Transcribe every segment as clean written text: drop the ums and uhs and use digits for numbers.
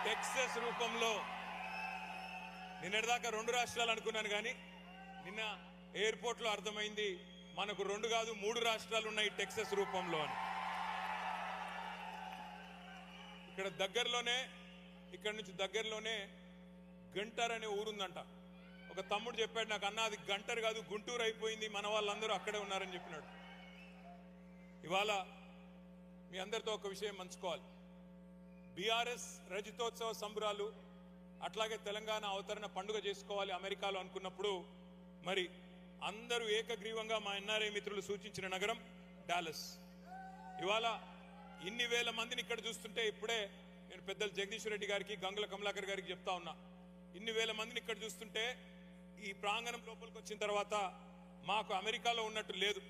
Texas రూపంలో నిన్నటిదాకా 2 రాష్ట్రాలు అనుకున్నాను, కానీ నిన్న ఎయిర్పోర్ట్ లో అర్థమైంది మనకు 2 కాదు 3 రాష్ట్రాలు ఉన్నాయి టెక్సస్ రూపంలో అని. ఇక్కడ నుంచి దగ్గరలోనే గంటర్ అనే ఊరుందంట. ఒక తమ్ముడు చెప్పాడు నాకు, అన్న అది గంటర్ కాదు గుంటూరు అయిపోయింది, మన వాళ్ళందరూ అక్కడే ఉన్నారని చెప్పినాడు. ఇవాళ మీ అందరితో ఒక విషయం పంచుకోవాలి. బీఆర్ఎస్ రజతోత్సవ సంబరాలు అట్లాగే తెలంగాణ అవతరణ పండుగ చేసుకోవాలి అమెరికాలో అనుకున్నప్పుడు మరి అందరూ ఏకగ్రీవంగా మా ఎన్ఆర్ఐ మిత్రులు సూచించిన నగరం డాలస్. ఇవాళ ఇన్ని వేల మందిని ఇక్కడ చూస్తుంటే ఇప్పుడే నేను పెద్దలు జగదీశ్వర్ రెడ్డి గారికి గంగుల కమలాకర్ గారికి చెప్తా ఉన్నా, ఇన్ని వేల మందిని ఇక్కడ చూస్తుంటే ఈ ప్రాంగణం లోపలికి వచ్చిన తర్వాత మాకు అమెరికాలో ఉన్నట్టు లేదు,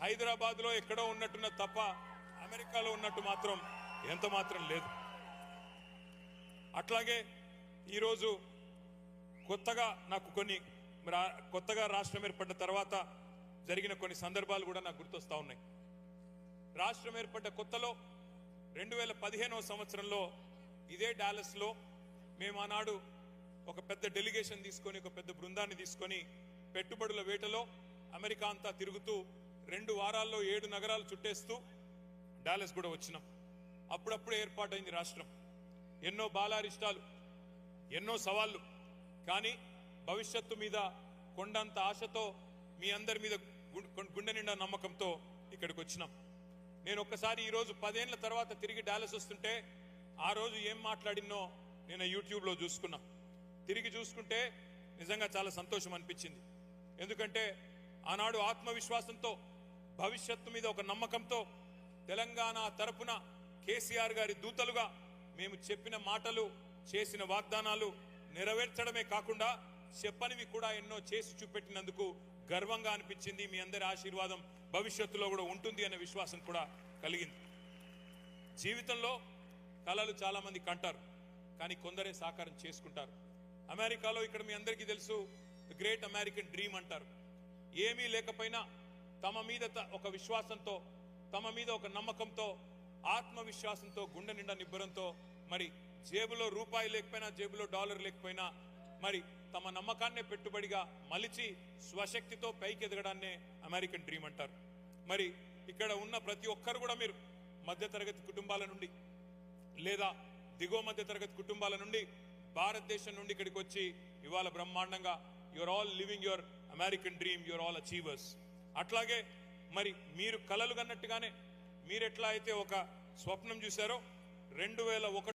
హైదరాబాద్ లో ఎక్కడో ఉన్నట్టున్న తప్ప అమెరికాలో ఉన్నట్టు మాత్రం ఎంత మాత్రం లేదు. అట్లాగే ఈరోజు కొత్తగా రాష్ట్రం ఏర్పడ్డ తర్వాత జరిగిన కొన్ని సందర్భాలు కూడా నాకు గుర్తొస్తా ఉన్నాయి. రాష్ట్రం ఏర్పడ్డ కొత్తలో 2015వ సంవత్సరంలో ఇదే డాలస్ లో మేము ఆనాడు ఒక పెద్ద డెలిగేషన్ తీసుకొని ఒక పెద్ద బృందాన్ని తీసుకొని పెట్టుబడుల వేటలో అమెరికా అంతా తిరుగుతూ 2 వారాల్లో 7 నగరాలు చుట్టేస్తూ డాలస్ కూడా వచ్చినాం. అప్పుడప్పుడు ఏర్పాటైంది రాష్ట్రం. ఎన్నో బాలారిష్టాలు, ఎన్నో సవాళ్లు, కానీ భవిష్యత్తు మీద కొండంత ఆశతో మీ అందరి మీద గుండె నిండా నమ్మకంతో ఇక్కడికి వచ్చినాం. నేను ఒక్కసారి ఈరోజు 10 ఏళ్ల తర్వాత తిరిగి డాలస్ వస్తుంటే ఆ రోజు ఏం మాట్లాడినో నేను యూట్యూబ్ లో చూసుకున్నా. తిరిగి చూసుకుంటే నిజంగా చాలా సంతోషం అనిపించింది. ఎందుకంటే ఆనాడు ఆత్మవిశ్వాసంతో భవిష్యత్తు మీద ఒక నమ్మకంతో తెలంగాణ తరపున కేసీఆర్ గారి దూతలుగా మేము చెప్పిన మాటలు, చేసిన వాగ్దానాలు నెరవేర్చడమే కాకుండా చెప్పనివి కూడా ఎన్నో చేసి చూపెట్టినందుకు గర్వంగా అనిపించింది. మీ అందరి ఆశీర్వాదం భవిష్యత్తులో కూడా ఉంటుంది అనే విశ్వాసం కూడా కలిగింది. జీవితంలో కలలు చాలా మంది కంటారు, కానీ కొందరే సాకారం చేసుకుంటారు. అమెరికాలో ఇక్కడ మీ అందరికీ తెలుసు ది గ్రేట్ అమెరికన్ డ్రీమ్ అంటారు. ఏమీ లేకపోయినా తమ మీద ఒక విశ్వాసంతో, తమ మీద ఒక నమ్మకంతో, ఆత్మవిశ్వాసంతో, గుండె నిండా నిబ్బరంతో, మరి జేబులో రూపాయి లేకపోయినా జేబులో డాలర్ లేకపోయినా మరి తమ నమ్మకాన్నే పెట్టుబడిగా మలిచి స్వశక్తితో పైకి ఎదగడాన్నే అమెరికన్ డ్రీమ్ అంటారు. మరి ఇక్కడ ఉన్న ప్రతి ఒక్కరు కూడా మీరు మధ్యతరగతి కుటుంబాల నుండి లేదా దిగువ మధ్యతరగతి కుటుంబాల నుండి భారతదేశం నుండి ఇక్కడికి వచ్చి ఇవాళ బ్రహ్మాండంగా your all living your American dream, your all achievers. అట్లాగే మరి మీరు కలలు కన్నట్టుగానే మీరెట్లా అయితే ఒక స్వప్నం చూశారో 2001